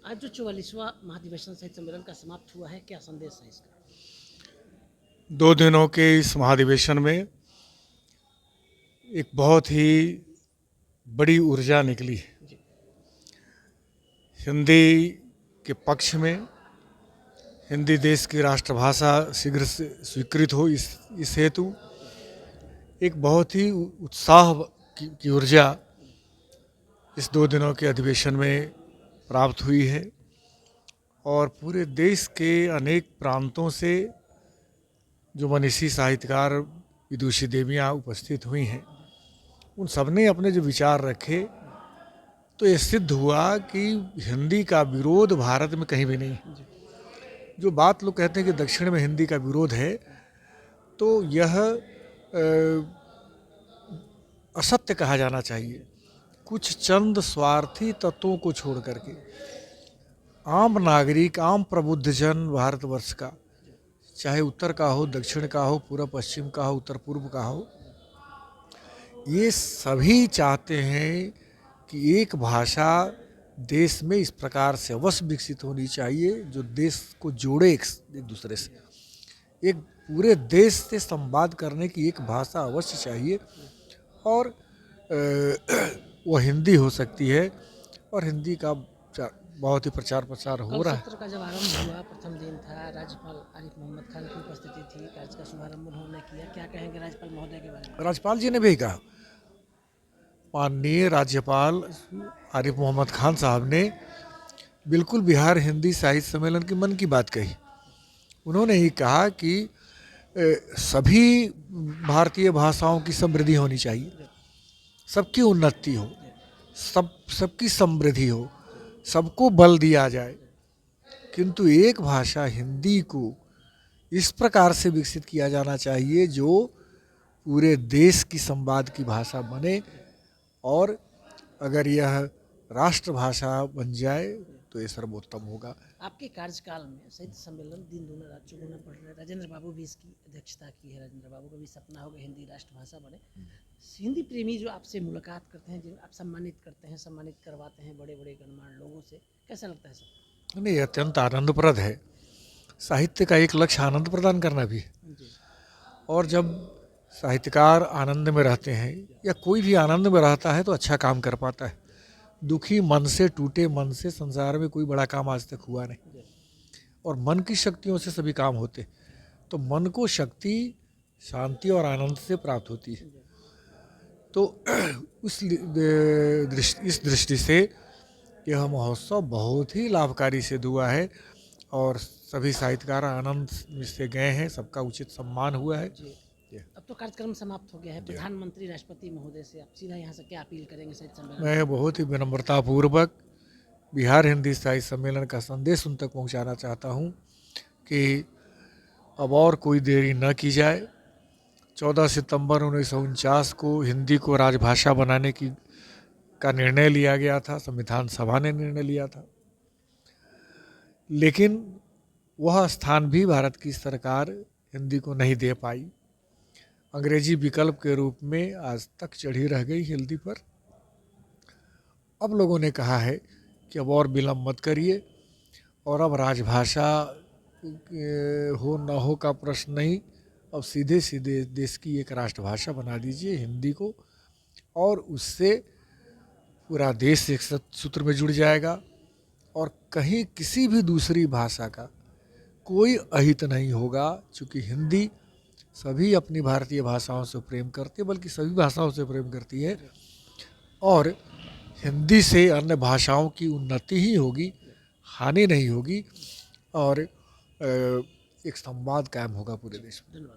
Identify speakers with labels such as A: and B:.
A: आज जो 44वां महाधिवेशन साहित्य सम्मेलन का समाप्त हुआ है, क्या संदेश है इसका?
B: 2 दिनों के इस महाधिवेशन में एक बहुत ही बड़ी ऊर्जा निकली।
A: जी।
B: हिंदी के पक्ष में हिंदी देश की राष्ट्रभाषा शीघ्र से स्वीकृत हो, इस हेतु एक बहुत ही उत्साह की ऊर्जा इस 2 दिनों के अधिवेशन में प्राप्त हुई है और पूरे देश के अनेक प्रांतों से जो मनीषी साहित्यकार विदुषी देवियाँ उपस्थित हुई हैं, उन सब ने अपने जो विचार रखे तो ये सिद्ध हुआ कि हिंदी का विरोध भारत में कहीं भी नहीं है। जो बात लोग कहते हैं कि दक्षिण में हिंदी का विरोध है, तो यह असत्य कहा जाना चाहिए। कुछ चंद स्वार्थी तत्वों को छोड़ करके आम नागरिक, आम प्रबुद्धजन भारतवर्ष का, चाहे उत्तर का हो, दक्षिण का हो, पूर्व पश्चिम का हो, उत्तर पूर्व का हो, ये सभी चाहते हैं कि एक भाषा देश में इस प्रकार से अवश्य विकसित होनी चाहिए जो देश को जोड़े एक दूसरे से। एक पूरे देश से संवाद करने की एक भाषा अवश्य चाहिए और वह हिंदी हो सकती है और हिंदी का बहुत ही प्रचार प्रसार हो रहा है।
A: सत्र का जब आरंभ हुआ, प्रथम दिन था, राज्यपाल आरिफ मोहम्मद खान की उपस्थिति थी, कार्य का शुभारंभ उन्होंने किया। क्या कहेंगे राज्यपाल महोदय के बारे में?
B: राज्यपाल जी ने भी कहा, माननीय राज्यपाल आरिफ मोहम्मद खान साहब ने बिल्कुल बिहार हिंदी साहित्य सम्मेलन की मन की बात कही। उन्होंने ही कहा कि सभी भारतीय भाषाओं की समृद्धि होनी चाहिए, सबकी उन्नति हो, सबकी समृद्धि हो, सबको बल दिया जाए, किंतु एक भाषा हिंदी को इस प्रकार से विकसित किया जाना चाहिए जो पूरे देश की संवाद की भाषा बने और अगर यह राष्ट्रभाषा बन जाए तो ये सर्वोत्तम होगा।
A: आपके कार्यकाल में साहित्य सम्मेलन दिन दूना रात चौगुना पढ़ रहे, राजेंद्र बाबू भी इसकी अध्यक्षता की है। राजेंद्र बाबू का भी सपना होगा हिंदी राष्ट्रभाषा बने। हिंदी प्रेमी जो आपसे मुलाकात करते हैं, जिन्हें आप सम्मानित करते हैं, सम्मानित करवाते हैं बड़े बड़े गणमान्य लोगों से, कैसा लगता है सर?
B: नहीं, अत्यंत आनंदप्रद है। साहित्य का एक लक्ष्य आनंद प्रदान करना भी है और जब साहित्यकार आनंद में रहते हैं या कोई भी आनंद में रहता है तो अच्छा काम कर पाता है। दुखी मन से, टूटे मन से संसार में कोई बड़ा काम आज तक हुआ नहीं और मन की शक्तियों से सभी काम होते। तो मन को शक्ति शांति और आनंद से प्राप्त होती है। तो इस दृष्टि से यह महोत्सव बहुत ही लाभकारी सिद्ध हुआ है और सभी साहित्यकार आनंद से गए हैं, सबका उचित सम्मान हुआ है।
A: अब तो कार्यक्रम समाप्त हो गया है। प्रधानमंत्री राष्ट्रपति महोदय से आप सीधा यहाँ से क्या अपील करेंगे साहित्य सम्मेलन?
B: मैं बहुत ही विनम्रतापूर्वक बिहार हिंदी साहित्य सम्मेलन का संदेश उन तक पहुँचाना चाहता हूँ कि अब और कोई देरी न की जाए। 14 सितंबर 1949 को हिंदी को राजभाषा बनाने का निर्णय लिया गया था, संविधान सभा ने निर्णय लिया था, लेकिन वह स्थान भी भारत की सरकार हिंदी को नहीं दे पाई। अंग्रेजी विकल्प के रूप में आज तक चढ़ी रह गई हिंदी पर। अब लोगों ने कहा है कि अब और विलम्ब मत करिए और अब राजभाषा हो न हो का प्रश्न नहीं, अब सीधे सीधे देश की एक राष्ट्रभाषा बना दीजिए हिंदी को और उससे पूरा देश एक सूत्र में जुड़ जाएगा और कहीं किसी भी दूसरी भाषा का कोई अहित नहीं होगा। चूँकि हिंदी सभी अपनी भारतीय भाषाओं से प्रेम करती है, बल्कि सभी भाषाओं से प्रेम करती है और हिंदी से अन्य भाषाओं की उन्नति ही होगी, हानि नहीं होगी और एक संवाद कायम होगा पूरे देश में।
A: धन्यवाद।